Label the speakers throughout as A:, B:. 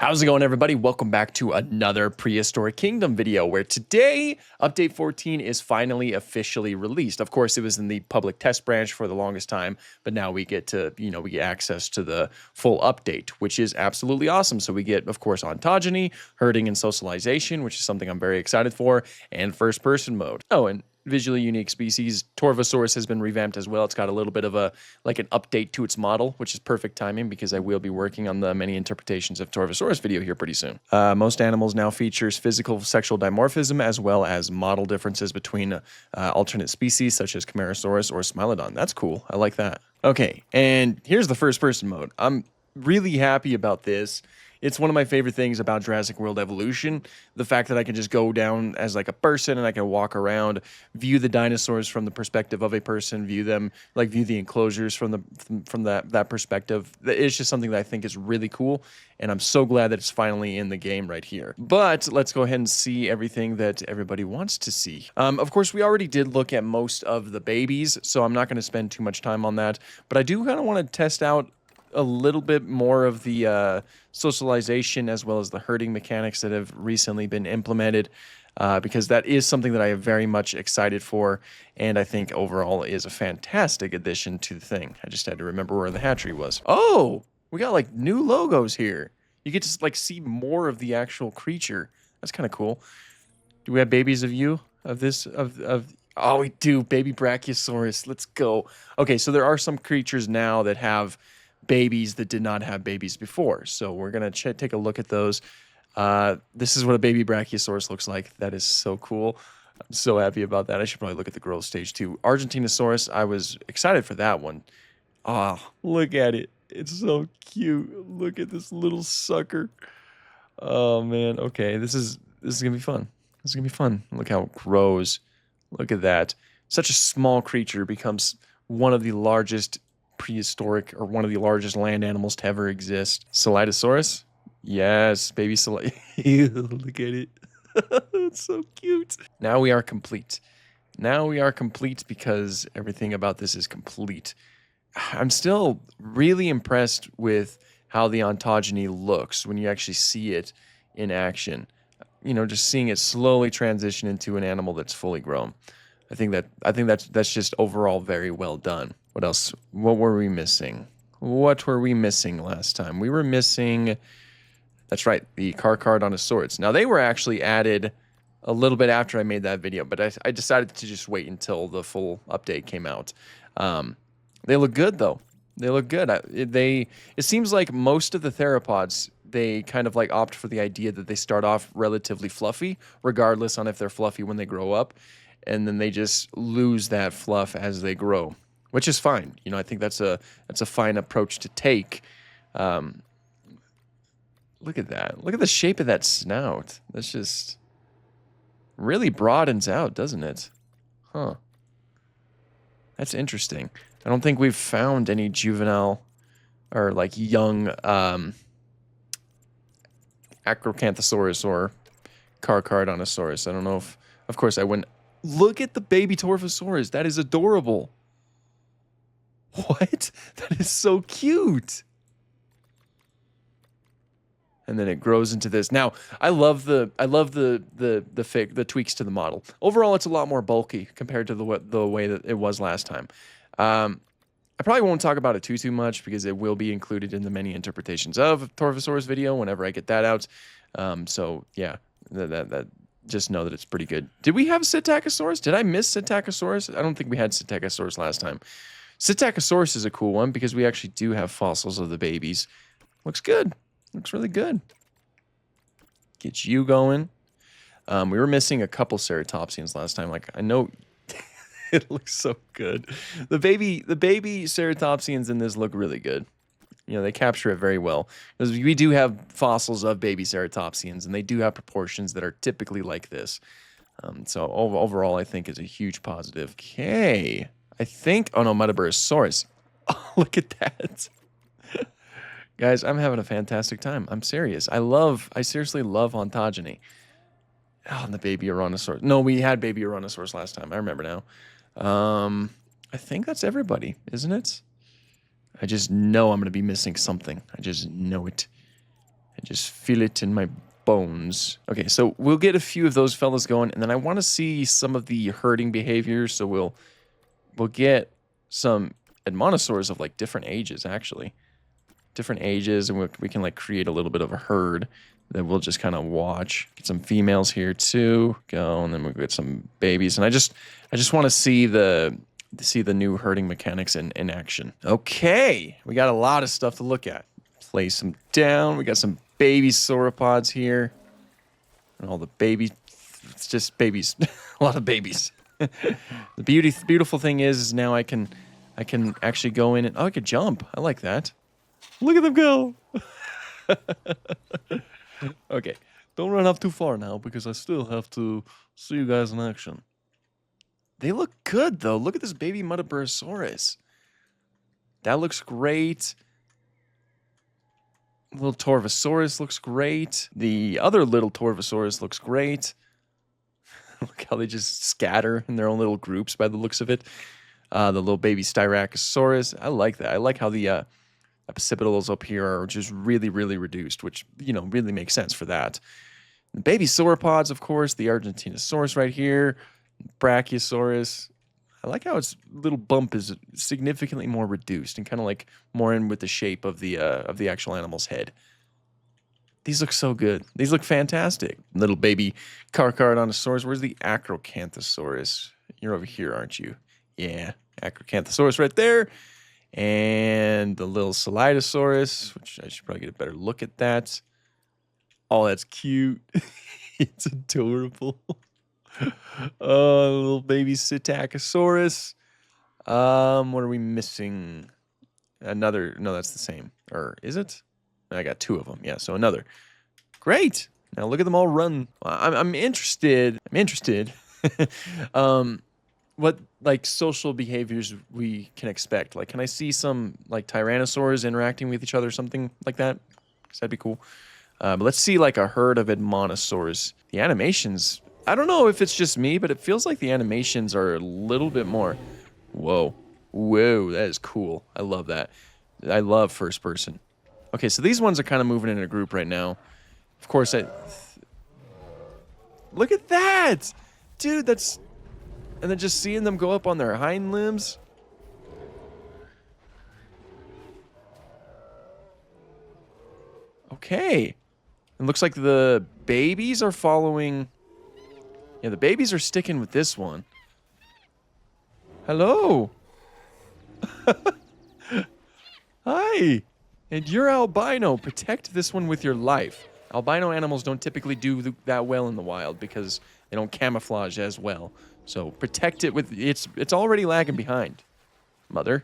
A: How's it going, everybody? Welcome back to another Prehistoric Kingdom video, where today, Update 14 is finally officially released. Of course, it was in the public test branch for the longest time, but now we get to, we get access to the full update, which is absolutely awesome. So we get, of course, ontogeny, herding, and socialization, which is something I'm very excited for, and first-person mode. Oh, and visually unique species. Torvosaurus has been revamped as well. It's got a little bit of an update to its model, which is perfect timing because I will be working on the many interpretations of Torvosaurus video here pretty soon. Most animals now features physical sexual dimorphism as well as model differences between alternate species such as Camarasaurus or Smilodon. That's cool. I like that. Okay, and here's the first person mode. I'm really happy about this. It's one of my favorite things about Jurassic World Evolution, the fact that I can just go down as like a person and I can walk around, view the dinosaurs from the perspective of a person, view them, view the enclosures from that perspective. It's just something that I think is really cool, and I'm so glad that it's finally in the game right here. But let's go ahead and see everything that everybody wants to see. Of course, we already did look at most of the babies, so I'm not going to spend too much time on that, but I do kind of want to test out a little bit more of the socialization as well as the herding mechanics that have recently been implemented, because that is something that I am very much excited for, and I think overall is a fantastic addition to the thing. I just had to remember where the hatchery was. Oh, we got new logos here. You get to see more of the actual creature. That's kind of cool. Do we have babies of you? Of this? Oh, we do. Baby Brachiosaurus. Let's go. Okay, so there are some creatures now that have babies that did not have babies before. So we're going to take a look at those. This is what a baby Brachiosaurus looks like. That is so cool. I'm so happy about that. I should probably look at the growth stage too. Argentinosaurus, I was excited for that one. Oh, look at it. It's so cute. Look at this little sucker. Oh, man. Okay, this is going to be fun. This is going to be fun. Look how it grows. Look at that. Such a small creature becomes one of the largest prehistoric or one of the largest land animals to ever exist. Solidosaurus? Yes, baby Look at it. It's so cute. Now we are complete. Now we are complete because everything about this is complete. I'm still really impressed with how the ontogeny looks when you actually see it in action. Just seeing it slowly transition into an animal that's fully grown. I think that's just overall very well done. What else? What were we missing? What were we missing last time? We were missing, that's right, the Carcharodontosaurus. Now, they were actually added a little bit after I made that video, but I decided to just wait until the full update came out. They look good, though. They look good. It seems like most of the theropods, they kind of opt for the idea that they start off relatively fluffy, regardless on if they're fluffy when they grow up, and then they just lose that fluff as they grow, which is fine. I think that's a fine approach to take. Look at that. Look at the shape of that snout. That's just really broadens out, doesn't it? Huh. That's interesting. I don't think we've found any juvenile or young Acrocanthosaurus or Carcharodontosaurus. I don't know if, of course, I wouldn't. Look at the baby Torvosaurus. That is adorable. What? That is so cute. And then it grows into this. Now, I love the tweaks to the model. Overall, it's a lot more bulky compared to the way that it was last time. I probably won't talk about it too much because it will be included in the many interpretations of Torvosaurus video whenever I get that out. So yeah, that just know that it's pretty good. Did we have Psittacosaurus? Did I miss Psittacosaurus? I don't think we had Psittacosaurus last time. Psittacosaurus is a cool one because we actually do have fossils of the babies. Looks good. Looks really good. Get you going. We were missing a couple ceratopsians last time. I know it looks so good. The baby ceratopsians in this look really good. They capture it very well. Because we do have fossils of baby ceratopsians, and they do have proportions that are typically like this. So overall, I think it's a huge positive. Okay. I think, oh no, Metaburosaurus. Oh, look at that. Guys, I'm having a fantastic time. I'm serious. I seriously love ontogeny. Oh, and the baby Ouranosaurus. No, we had baby Ouranosaurus last time. I remember now. I think that's everybody, isn't it? I just know I'm going to be missing something. I just know it. I just feel it in my bones. Okay, so we'll get a few of those fellas going, and then I want to see some of the herding behaviors. So we'll get some Dinosaurs of like different ages, actually. Different ages, and we can like create a little bit of a herd that we'll just kind of watch. Get some females here too. Go, and then we'll get some babies. And I just want to see the new herding mechanics in action. Okay, we got a lot of stuff to look at. Place them down. We got some baby sauropods here. And all the babies. It's just babies. A lot of babies. The beautiful thing is now I can actually go in and I could jump. I like that. Look at them go. Okay. Don't run up too far now because I still have to see you guys in action. They look good though. Look at this baby Muttaburrasaurus. That looks great. Little Torvosaurus looks great. The other little Torvosaurus looks great. Look how they just scatter in their own little groups by the looks of it. The little baby Styracosaurus. I like that. I like how the occipitals up here are just really, really reduced, which, you know, really makes sense for that. The baby sauropods, of course. The Argentinosaurus right here. Brachiosaurus. I like how its little bump is significantly more reduced and kind of like more in with the shape of the actual animal's head. These look so good. These look fantastic. Little baby Carcharodontosaurus. Where's the Acrocanthosaurus? You're over here, aren't you? Yeah, Acrocanthosaurus right there. And the little Solidosaurus, which I should probably get a better look at that. Oh, that's cute. It's adorable. Little baby Psittacosaurus. What are we missing? Another. No, that's the same. Or is it? I got two of them. Yeah, so another. Great. Now look at them all run. I'm interested. What like social behaviors we can expect? Like, can I see some like tyrannosaurs interacting with each other, something like that? Because that'd be cool. But let's see like a herd of Admonosaurs. The animations. I don't know if it's just me, but it feels like the animations are a little bit more. Whoa, that is cool. I love that. I love first person. Okay, so these ones are kind of moving in a group right now. Of course, look at that, dude. That's. And then just seeing them go up on their hind limbs. Okay. It looks like the babies are following. Yeah, the babies are sticking with this one. Hello. Hi. And you're albino. Protect this one with your life. Albino animals don't typically do that well in the wild because they don't camouflage as well. So protect it with it's already lagging behind. Mother,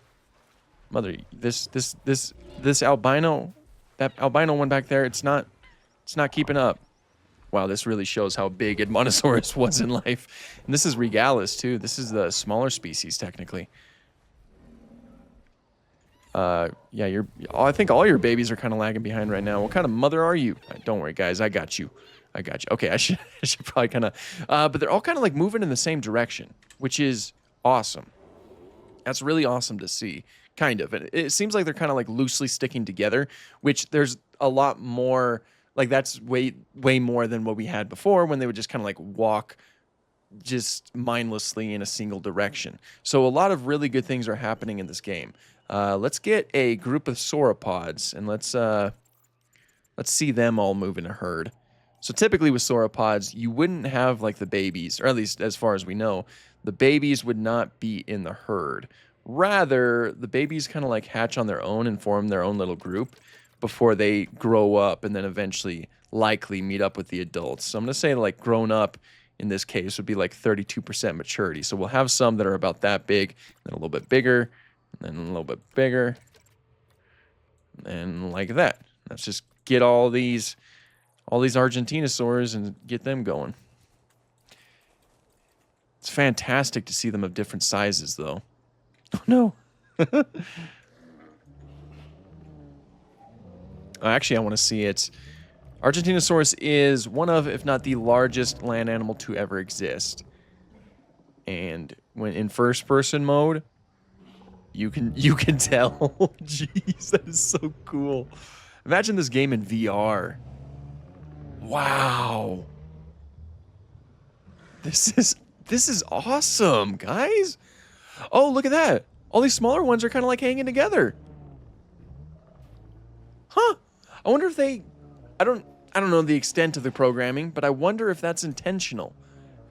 A: this albino, that albino one back there, it's not keeping up. Wow, this really shows how big Admonosaurus was in life. And this is Regalis too. This is the smaller species technically. Yeah, I think all your babies are kind of lagging behind right now. What kind of mother are you? Don't worry, guys. I got you. Okay, I should probably kind of... but they're all kind of like moving in the same direction, which is awesome. That's really awesome to see, kind of. It seems like they're kind of like loosely sticking together, which there's a lot more... Like, that's way more than what we had before when they would just kind of like walk just mindlessly in a single direction. So a lot of really good things are happening in this game. Let's get a group of sauropods, and let's see them all move in a herd. So typically with sauropods, you wouldn't have like the babies, or at least as far as we know, the babies would not be in the herd. Rather, the babies kind of like hatch on their own and form their own little group before they grow up and then eventually likely meet up with the adults. So I'm going to say like grown up in this case would be like 32% maturity. So we'll have some that are about that big, then a little bit bigger, and then a little bit bigger, and like that. Let's just get all these Argentinosaurs and get them going. It's fantastic to see them of different sizes, though. Oh, no. Actually, I want to see it. Argentinosaurus is one of, if not the largest land animal to ever exist. And when in first-person mode, you can tell. Jeez, that is so cool. Imagine this game in VR. Wow. This is awesome, guys. Oh, look at that. All these smaller ones are kind of like hanging together. Huh. I wonder if they I don't know the extent of the programming, but I wonder if that's intentional.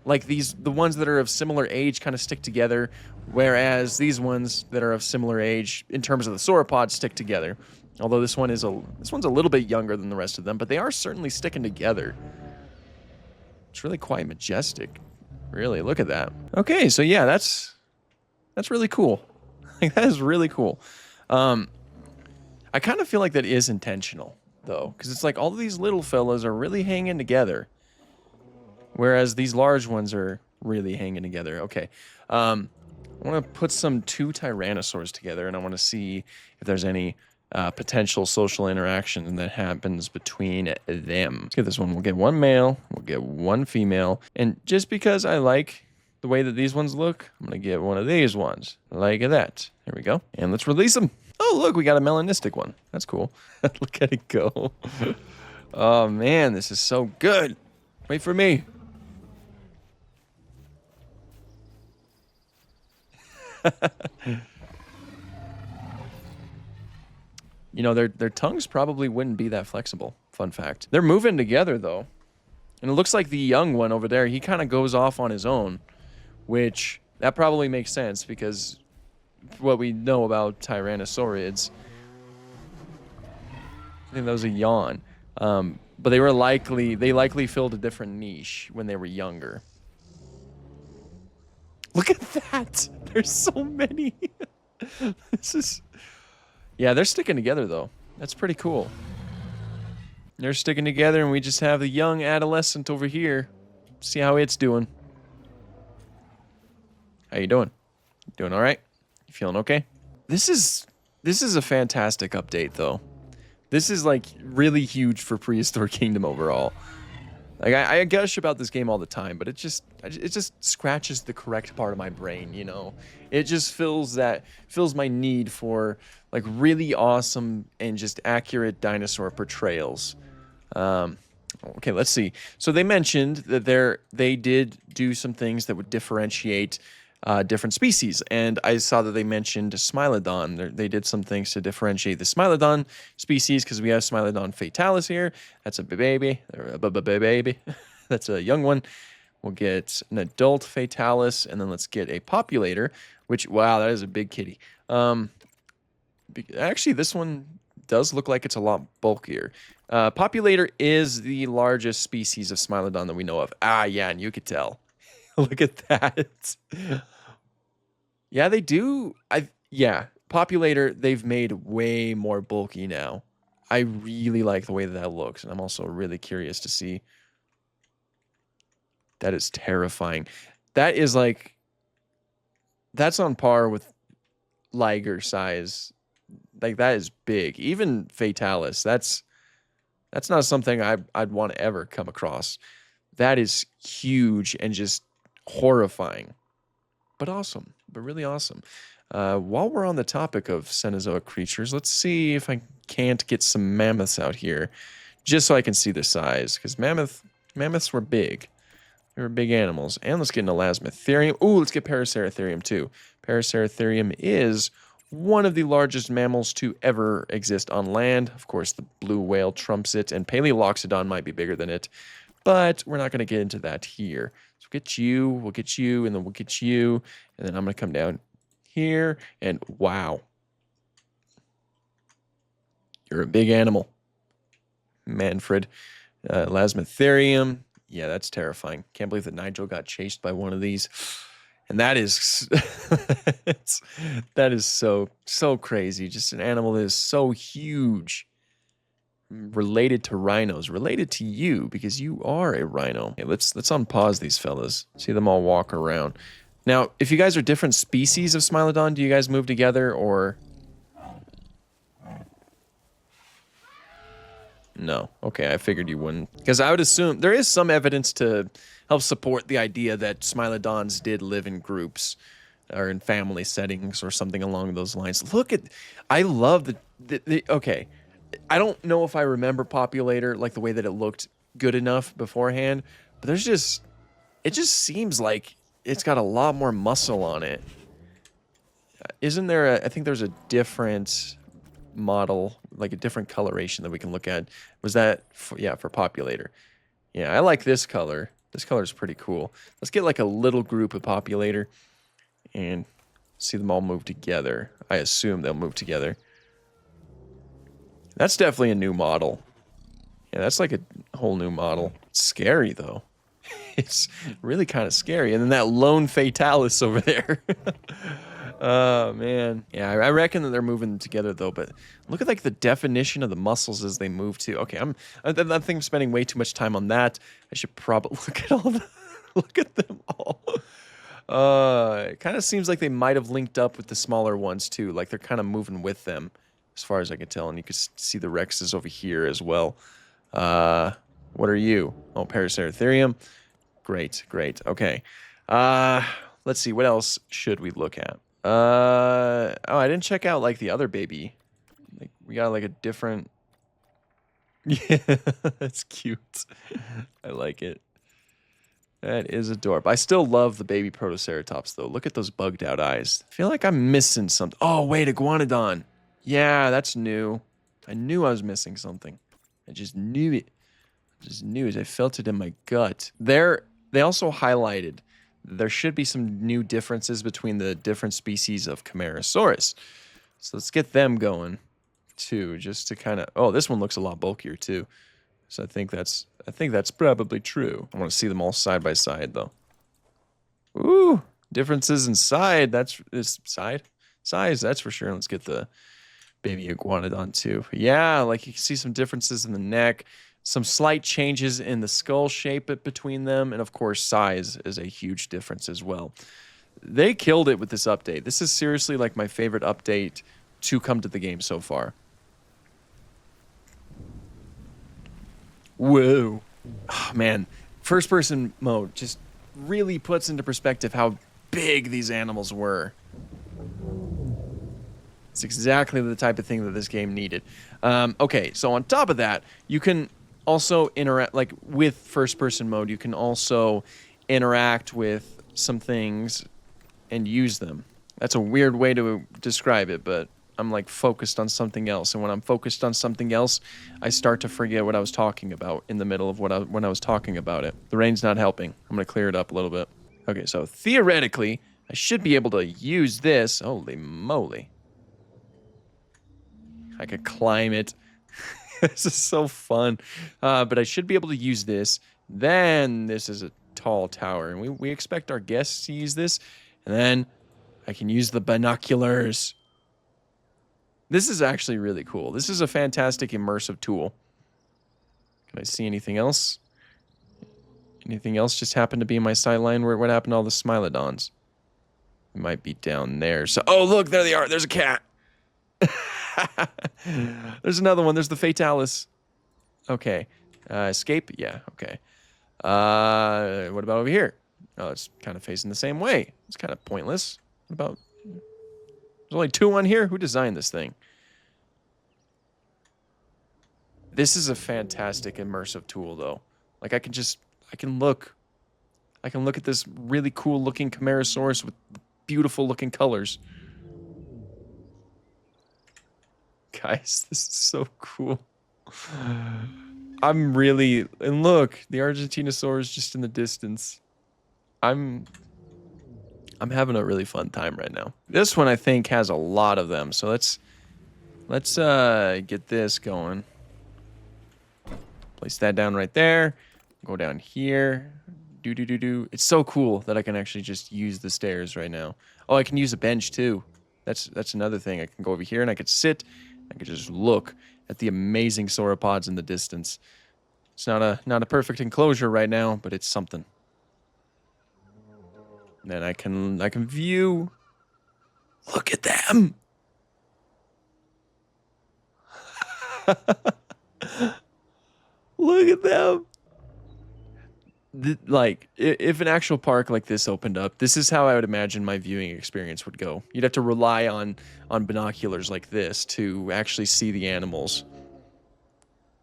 A: Like the ones that are of similar age kind of stick together, whereas these ones that are of similar age in terms of the sauropods stick together. Although this one's a little bit younger than the rest of them, but they are certainly sticking together. It's really quite majestic. Really, look at that. Okay, so yeah, that's really cool. Like, that is really cool. I kind of feel like that is intentional, though, because it's like all of these little fellas are really hanging together, whereas these large ones are really hanging together. Okay, I want to put two Tyrannosaurs together, and I want to see if there's any potential social interaction that happens between them. Let's get this one. We'll get one male, we'll get one female, and just because I like the way that these ones look, I'm gonna get one of these ones, like that. There we go, and let's release them. Oh, look, we got a melanistic one. That's cool. Look at it go. Oh man, this is so good. Wait for me. You know, their tongues probably wouldn't be that flexible. Fun fact. They're moving together, though. And it looks like the young one over there, he kind of goes off on his own, which that probably makes sense because what we know about Tyrannosaurids. I think that was a yawn. But they likely filled a different niche when they were younger. Look at that! There's so many. Yeah, they're sticking together, though. That's pretty cool. They're sticking together, and we just have the young adolescent over here. See how it's doing. How you doing? Doing all right? You feeling okay? This is a fantastic update, though. This is, like, really huge for Prehistoric Kingdom overall. Like, I gush about this game all the time, but it just scratches the correct part of my brain, you know? It just fills my need for, like, really awesome and just accurate dinosaur portrayals. Okay, let's see. So they mentioned that they did do some things that would differentiate different species, and I saw that they mentioned Smilodon. They did some things to differentiate the Smilodon species because we have Smilodon fatalis here. That's a baby, baby. That's a young one. We'll get an adult fatalis, and then let's get a populator. Which, wow, that is a big kitty. Actually, this one does look like it's a lot bulkier. Populator is the largest species of Smilodon that we know of. Ah, yeah, and you could tell. Look at that. Yeah, they do. Yeah, Populator, they've made way more bulky now. I really like the way that looks, and I'm also really curious to see. That is terrifying. That is like, that's on par with Liger size. Like, that is big. Even Fatalis, that's not something I'd want to ever come across. That is huge and just horrifying, but awesome, but really awesome. While we're on the topic of Cenozoic creatures, let's see if I can't get some mammoths out here, just so I can see the size, because mammoths were big. They were big animals. And let's get an Elasmotherium. Ooh, let's get Paraceratherium too. Paraceratherium is one of the largest mammals to ever exist on land. Of course, the blue whale trumps it, and Paleoloxodon might be bigger than it, but we're not going to get into that here. So we'll get you, and then we'll get you, and then I'm going to come down here, and wow. You're a big animal. Manfred. Elasmotherium. Yeah, that's terrifying. Can't believe that Nigel got chased by one of these. And that is that is so crazy. Just an animal that is so huge. Related to rhinos, related to you because you are a rhino. Okay, let's unpause these fellas. See them all walk around. Now, if you guys are different species of Smilodon, do you guys move together or no? Okay, I figured you wouldn't. Because I would assume there is some evidence to help support the idea that Smilodons did live in groups or in family settings or something along those lines. Look at, I love okay. I don't know if I remember Populator, like the way that it looked good enough beforehand, but it just seems like it's got a lot more muscle on it. Isn't there I think there's a different model, like a different coloration that we can look at. Was that, yeah, for Populator. Yeah, I like this color. This color is pretty cool. Let's get like a little group of Populator and see them all move together. I assume they'll move together. That's definitely a new model. Yeah, that's like a whole new model. It's scary, though. It's really kind of scary. And then that lone Fatalis over there. Oh, man. Yeah, I reckon that they're moving them together, though. But look at, like, the definition of the muscles as they move, too. Okay, I think I'm spending way too much time on that. I should probably look at all the... Look at them all. It kind of seems like they might have linked up with the smaller ones, too. Like, they're kind of moving with them, as far as I can tell. And you can see the Rexes over here as well. What are you? Oh, Paraceratherium. Great, great. Okay. Let's see. What else should we look at? Oh, I didn't check out, like, the other baby. Like, we got, like, a different... Yeah, that's cute. I like it. That is adorable. I still love the baby Protoceratops, though. Look at those bugged-out eyes. I feel like I'm missing something. Oh, wait, Iguanodon. Yeah, that's new. I knew I was missing something. I just knew it. I just knew it. I felt it in my gut. They also highlighted there should be some new differences between the different species of Camarasaurus. So let's get them going, too, just to kind of... Oh, this one looks a lot bulkier, too. So I think that's probably true. I want to see them all side by side, though. Ooh, differences in size, that's for sure. Let's get the baby Iguanodon, too. Yeah, like you can see some differences in the neck, some slight changes in the skull shape between them, and of course, size is a huge difference as well. They killed it with this update. This is seriously like my favorite update to come to the game so far. Whoa. Oh, man, first-person mode just really puts into perspective how big these animals were. It's exactly the type of thing that this game needed. Okay, so on top of that, you can also interact, like with first-person mode, you can also interact with some things and use them. That's a weird way to describe it, but I'm like focused on something else. And when I'm focused on something else, I start to forget what I was talking about in the middle of when I was talking about it. The rain's not helping. I'm going to clear it up a little bit. Okay, so theoretically, I should be able to use this. Holy moly. I could climb it. This is so fun. But I should be able to use this. Then this is a tall tower. And we expect our guests to use this. And then I can use the binoculars. This is actually really cool. This is a fantastic immersive tool. Can I see anything else? Anything else just happened to be in my sideline? What happened to all the Smilodons? It might be down there. So, oh, look, there they are. There's a cat. There's another one. There's the Fatalis. Okay. Escape? Yeah, okay. What about over here? Oh, it's kind of facing the same way. It's kind of pointless. What about... There's only two on here? Who designed this thing? This is a fantastic immersive tool, though. Like, I can look at this really cool looking Camarasaurus with beautiful looking colors. Guys, this is so cool. I'm really... And look, the Argentinosaur is just in the distance. I'm having a really fun time right now. This one, I think, has a lot of them. So let's get this going. Place that down right there. Go down here. It's so cool that I can actually just use the stairs right now. Oh, I can use a bench too. That's another thing. I can go over here and I could sit. I could just look at the amazing sauropods in the distance. It's not a perfect enclosure right now, but it's something. And then I can view. Look at them. Look at them. Like, if an actual park like this opened up, this is how I would imagine my viewing experience would go. You'd have to rely on binoculars like this to actually see the animals.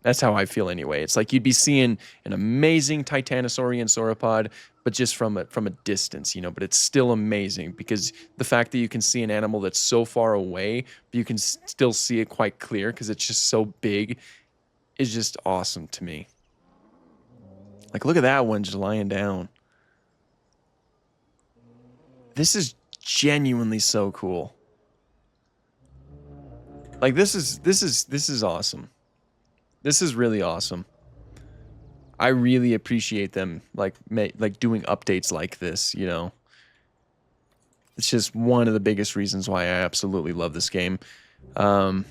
A: That's how I feel anyway. It's like you'd be seeing an amazing Titanosaurian sauropod, but just from a distance, you know. But it's still amazing because the fact that you can see an animal that's so far away, but you can still see it quite clear because it's just so big, is just awesome to me. Like, look at that one just lying down. This is genuinely so cool. Like, this is awesome. This is really awesome. I really appreciate them like doing updates like this, you know. It's just one of the biggest reasons why I absolutely love this game. I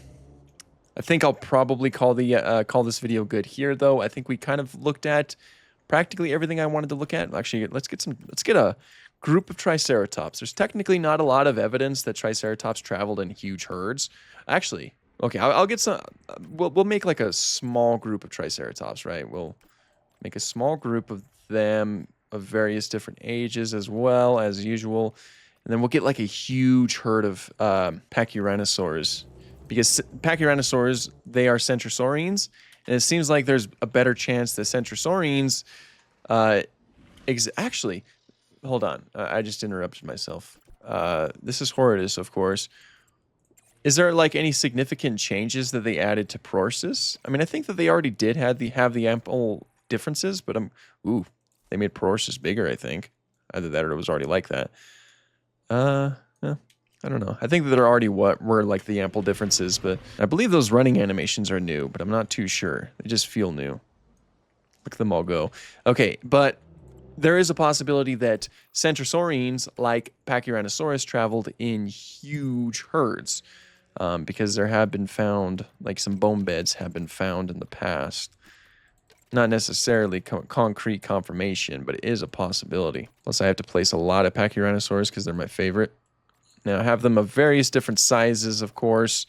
A: think I'll probably call this video good here, though. I think we kind of looked at practically everything I wanted to look at. Actually, let's get a group of Triceratops. There's technically not a lot of evidence that Triceratops traveled in huge herds. Actually, okay, I'll get some. We'll make like a small group of Triceratops, right? We'll make a small group of them of various different ages as well as usual, and then we'll get like a huge herd of Pachyrhinosaurs, because Pachyrhinosaurs, they are centrosaurians, and it seems like there's a better chance that centrosaurians. Actually, hold on, I just interrupted myself. This is Horridus, of course. Is there like any significant changes that they added to Prorsus? I mean, I think that they already did have the ample differences, but they made Prorsus bigger, I think. Either that or it was already like that. Yeah, I don't know. I think that there already were like the ample differences, but I believe those running animations are new, but I'm not too sure. They just feel new. Look at them all go. Okay, but there is a possibility that centrosaurians like Pachyrhinosaurus traveled in huge herds, because there have been found, like some bone beds have been found in the past. Not necessarily concrete confirmation, but it is a possibility. Plus, I have to place a lot of Pachyrhinosaurs because they're my favorite. Now, I have them of various different sizes, of course,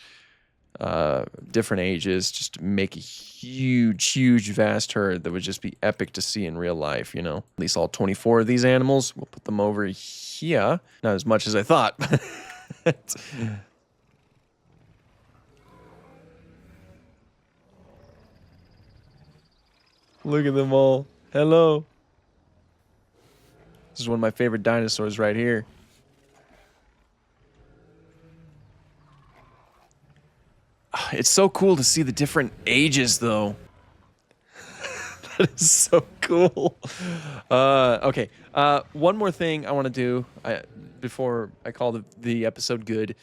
A: different ages, just to make a huge, vast herd that would just be epic to see in real life, you know? At least all 24 of these animals. We'll put them over here. Not as much as I thought. Look at them all. Hello. This is one of my favorite dinosaurs right here. It's so cool to see the different ages, though. That is so cool. Okay. One more thing I want to do before I call the episode good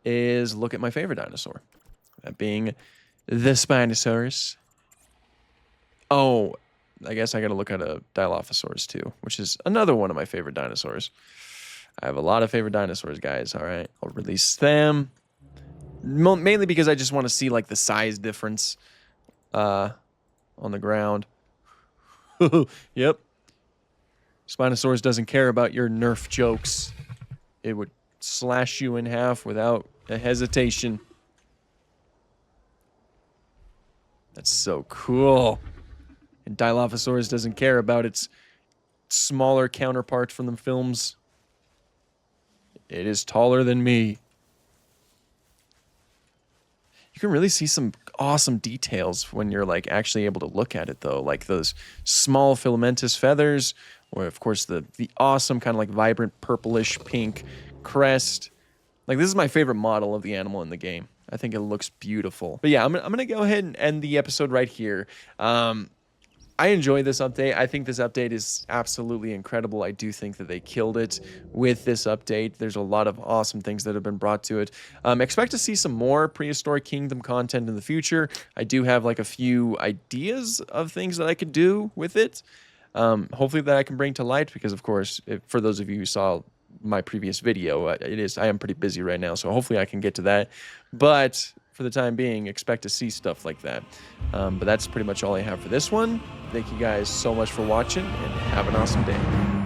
A: is look at my favorite dinosaur. That being the Spinosaurus. Oh, I guess I got to look at a Dilophosaurus too, which is another one of my favorite dinosaurs. I have a lot of favorite dinosaurs, guys. All right. I'll release them. Mainly because I just want to see like the size difference on the ground. Yep. Spinosaurus doesn't care about your Nerf jokes. It would slash you in half without a hesitation. That's so cool. And Dilophosaurus doesn't care about its smaller counterpart from the films. It is taller than me. You can really see some awesome details when you're like actually able to look at it, though, like those small filamentous feathers, or of course the awesome kind of like vibrant purplish pink crest. Like, this is my favorite model of the animal in the game. I think it looks beautiful. But yeah, I'm gonna go ahead and end the episode right here. I enjoy this update. I think this update is absolutely incredible. I do think that they killed it with this update. There's a lot of awesome things that have been brought to it. Expect to see some more Prehistoric Kingdom content in the future. I do have like a few ideas of things that I could do with it. Hopefully that I can bring to light, because of course, for those of you who saw my previous video, I am pretty busy right now, so hopefully I can get to that. But for the time being, expect to see stuff like that. But that's pretty much all I have for this one. Thank you guys so much for watching, and have an awesome day.